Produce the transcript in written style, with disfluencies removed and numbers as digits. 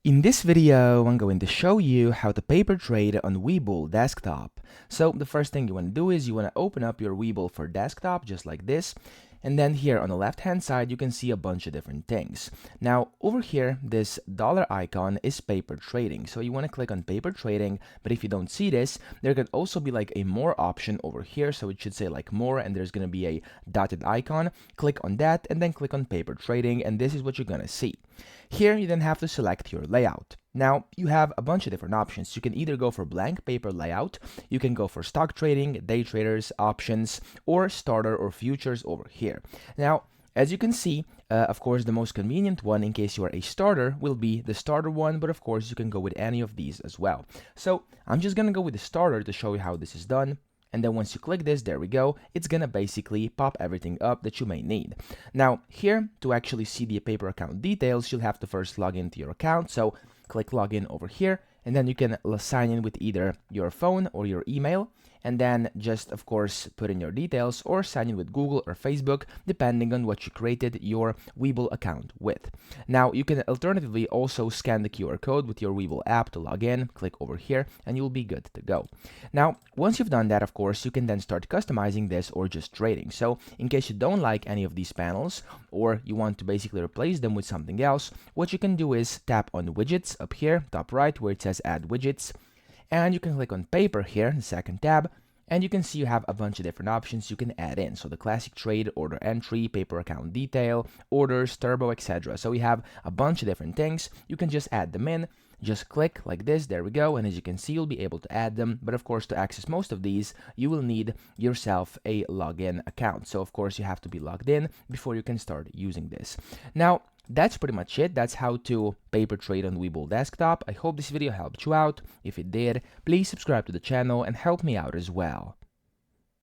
In this video, I'm going to show you how to paper trade on Webull Desktop. So the first thing you want to do is you want to open up your Webull for desktop just like this. And then here on the left hand side, you can see a bunch of different things. Now over here, this dollar icon is paper trading. So you want to click on paper trading, but if you don't see this, there could also be like a more option over here. So it should say like more, and there's going to be a dotted icon. Click on that and then click on paper trading, and this is what you're going to see. Here you then have to select your layout. Now you have a bunch of different options. You can either go for blank paper layout, you can go for stock trading, day traders, options, or starter or futures over here. Now, as you can see, of course, the most convenient one in case you are a starter will be the starter one, but of course you can go with any of these as well. So I'm just gonna go with the starter to show you how this is done. And then once you click this, there we go, it's gonna basically pop everything up that you may need. Now here, to actually see the paper account details, you'll have to first log into your account. So click login over here, and then you can sign in with either your phone or your email, and then just of course put in your details or sign in with Google or Facebook depending on what you created your Webull account with. Now you can alternatively also scan the QR code with your Webull app to log in, click over here, and you'll be good to go. Now once you've done that, of course, you can then start customizing this or just trading. So in case you don't like any of these panels or you want to basically replace them with something else, what you can do is tap on widgets up here top right where it says add widgets, and you can click on paper here, the second tab, and you can see you have a bunch of different options you can add in. So the classic trade, order entry, paper account detail, orders, turbo, etc. So we have a bunch of different things. You can just add them in. Just click like this, there we go, and as you can see, you'll be able to add them. But of course, to access most of these, you will need yourself a login account. So of course, you have to be logged in before you can start using this. Now, that's pretty much it. That's how to paper trade on Webull Desktop. I hope this video helped you out. If it did, please subscribe to the channel and help me out as well.